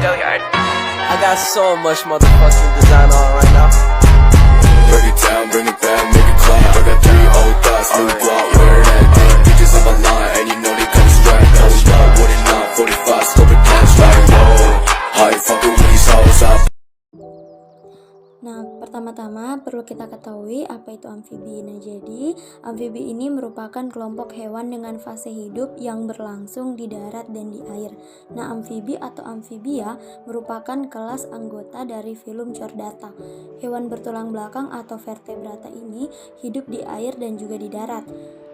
I got so much motherfucking design on right now. Break it down, bring it back, make it clap. I got 3 old thoughts, new block, where that day. Bitches on my line, and you know they come straight. Hold up, what it not, 45, scope it cash like whoa. How you fucking with these hoes up? Nah, pertama-tama perlu kita ketahui apa itu amfibi. Nah, jadi amfibi ini merupakan kelompok hewan dengan fase hidup yang berlangsung di darat dan di air. Nah, amfibi atau amfibia merupakan kelas anggota dari filum Chordata. Hewan bertulang belakang atau vertebrata ini hidup di air dan juga di darat.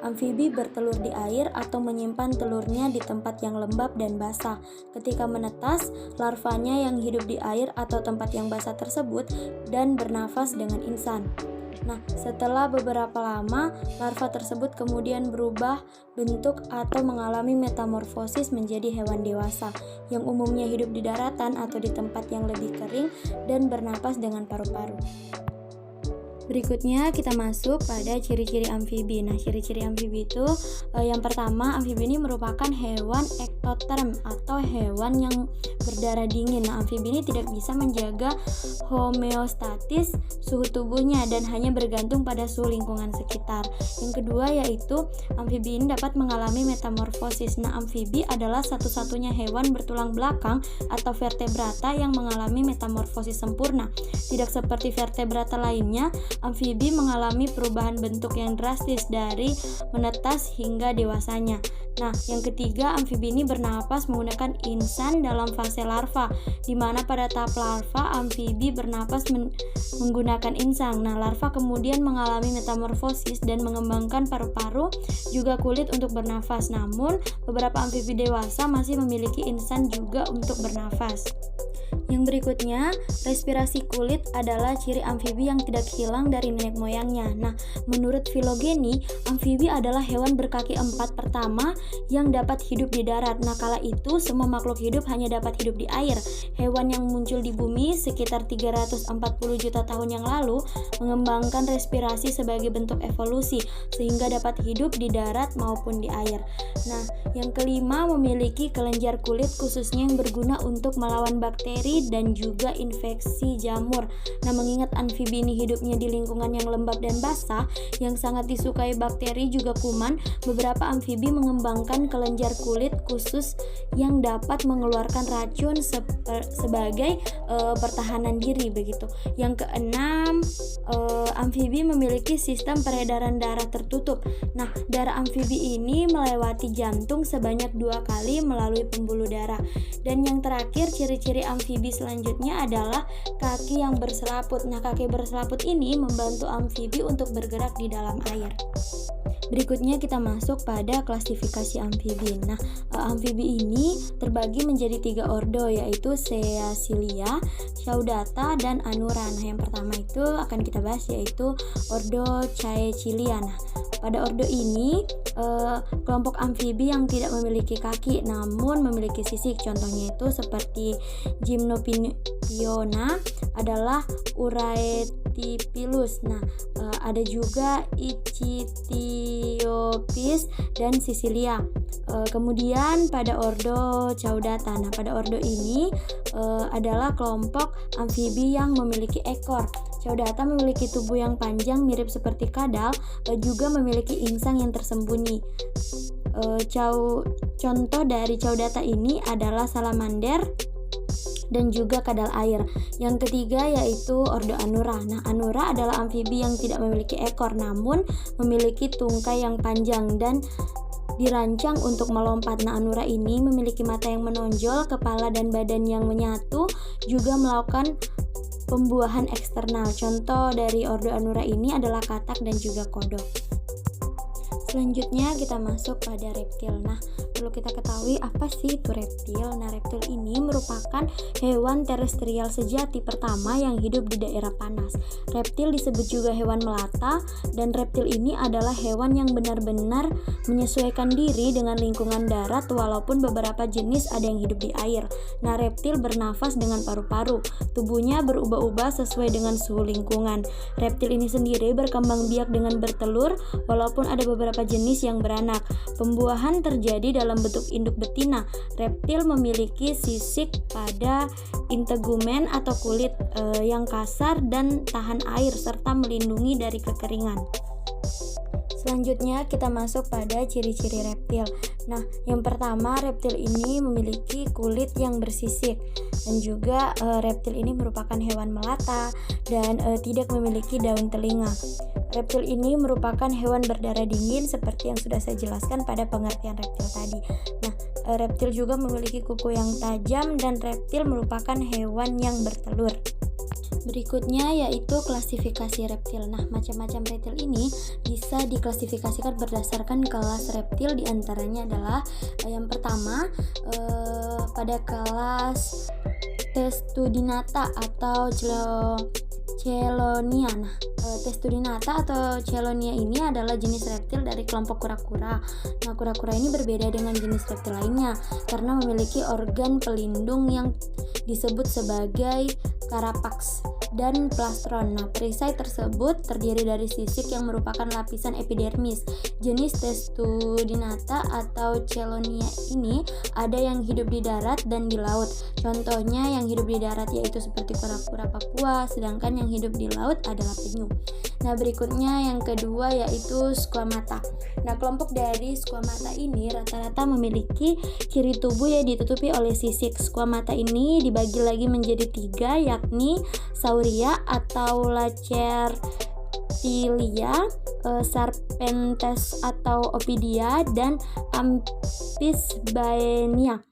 Amfibi bertelur di air atau menyimpan telurnya di tempat yang lembab dan basah. Ketika menetas, larvanya yang hidup di air atau tempat yang basah tersebut dan bernafas dengan insan. Nah, setelah beberapa lama, larva tersebut kemudian berubah bentuk atau mengalami metamorfosis menjadi hewan dewasa yang umumnya hidup di daratan atau di tempat yang lebih kering dan bernapas dengan paru-paru. Berikutnya kita masuk pada ciri-ciri amfibi. Nah, ciri-ciri amfibi itu yang pertama, amfibi ini merupakan hewan ektoterm atau hewan yang berdarah dingin. Nah, amfibi ini tidak bisa menjaga homeostatis suhu tubuhnya dan hanya bergantung pada suhu lingkungan sekitar. Yang kedua yaitu amfibi ini dapat mengalami metamorfosis. Nah, amfibi adalah satu-satunya hewan bertulang belakang atau vertebrata yang mengalami metamorfosis sempurna. Tidak seperti vertebrata lainnya, amfibi mengalami perubahan bentuk yang drastis dari menetas hingga dewasanya. Nah, yang ketiga, amfibi ini bernapas menggunakan insan dalam fase larva, di mana pada tahap larva amfibi bernapas menggunakan insang. Nah, larva kemudian mengalami metamorfosis dan mengembangkan paru-paru juga kulit untuk bernafas. Namun, beberapa amfibi dewasa masih memiliki insan juga untuk bernafas. Yang berikutnya, respirasi kulit adalah ciri amfibi yang tidak hilang dari nenek moyangnya. Nah, menurut filogeni, amfibi adalah hewan berkaki 4 pertama yang dapat hidup di darat. Nah, kala itu semua makhluk hidup hanya dapat hidup di air. Hewan yang muncul di bumi sekitar 340 juta tahun yang lalu mengembangkan respirasi sebagai bentuk evolusi sehingga dapat hidup di darat maupun di air. Nah, yang kelima, memiliki kelenjar kulit khususnya yang berguna untuk melawan bakteri dan juga infeksi jamur. Nah, mengingat amfibi ini hidupnya di lingkungan yang lembab dan basah yang sangat disukai bakteri juga kuman, beberapa amfibi mengembangkan kelenjar kulit khusus yang dapat mengeluarkan racun sebagai pertahanan diri begitu. Yang keenam, amfibi memiliki sistem peredaran darah tertutup. Nah, darah amfibi ini melewati jantung sebanyak 2 kali melalui pembuluh darah. Dan yang terakhir, ciri-ciri amfibi selanjutnya adalah kaki yang berselaput. Nah, kaki berselaput ini membantu amfibi untuk bergerak di dalam air. Berikutnya kita masuk pada klasifikasi amfibi. Nah, amfibi ini terbagi menjadi 3 ordo, yaitu Ceasilia, Chordata, dan Anura. Nah, yang pertama itu akan kita bahas yaitu ordo Caecilia. Nah, pada ordo ini kelompok amfibi yang tidak memiliki kaki namun memiliki sisik. Contohnya itu seperti Gymnophiona adalah Uraetipilus. Nah, ada juga Ichthyophis dan Sicilia. Kemudian pada ordo Chordata. Nah, pada ordo ini adalah kelompok amfibi yang memiliki ekor. Chordata memiliki tubuh yang panjang mirip seperti kadal, juga memiliki insang yang tersembunyi. Contoh dari Chordata ini adalah salamander dan juga kadal air. Yang ketiga yaitu ordo Anura. Nah, Anura adalah amfibi yang tidak memiliki ekor namun memiliki tungkai yang panjang dan dirancang untuk melompat. Nah, Anura ini memiliki mata yang menonjol, kepala dan badan yang menyatu, juga melakukan pembuahan eksternal. Contoh dari ordo Anura ini adalah katak dan juga kodok. Selanjutnya kita masuk pada reptil. Nah, perlu kita ketahui apa sih itu reptil. Nah, reptil ini merupakan hewan terestrial sejati pertama yang hidup di daerah panas. Reptil disebut juga hewan melata, dan reptil ini adalah hewan yang benar-benar menyesuaikan diri dengan lingkungan darat walaupun beberapa jenis ada yang hidup di air. Nah, reptil bernafas dengan paru-paru. Tubuhnya berubah-ubah sesuai dengan suhu lingkungan. Reptil ini sendiri berkembang biak dengan bertelur walaupun ada beberapa jenis yang beranak. Pembuahan terjadi dalam dalam bentuk induk betina. Reptil memiliki sisik pada integumen atau kulit yang kasar dan tahan air serta melindungi dari kekeringan. Selanjutnya kita masuk pada ciri-ciri reptil. Nah, yang pertama, reptil ini memiliki kulit yang bersisik dan juga reptil ini merupakan hewan melata dan tidak memiliki daun telinga. Reptil ini merupakan hewan berdarah dingin seperti yang sudah saya jelaskan pada pengertian reptil tadi. Nah, reptil juga memiliki kuku yang tajam dan reptil merupakan hewan yang bertelur. Berikutnya yaitu klasifikasi reptil. Nah, macam-macam reptil ini bisa diklasifikasikan berdasarkan kelas reptil, diantaranya adalah yang pertama pada kelas Testudinata atau Chelonia. Nah, Testudinata atau Chelonia ini adalah jenis reptil dari kelompok kura-kura. Nah, kura-kura ini berbeda dengan jenis reptil lainnya karena memiliki organ pelindung yang disebut sebagai carapax dan plastron. Nah, perisai tersebut terdiri dari sisik yang merupakan lapisan epidermis. Jenis Testudinata atau Chelonia ini ada yang hidup di darat dan di laut. Contohnya yang hidup di darat yaitu seperti kura-kura Papua, sedangkan yang hidup di laut adalah penyu. Nah, berikutnya yang kedua yaitu squamata. Nah, kelompok dari squamata ini rata-rata memiliki ciri tubuh yang ditutupi oleh sisik. Squamata ini dibagi lagi menjadi 3, yakni Sauria atau Lacertilia, Sarpentes atau Opidia, dan Amphisbaenia.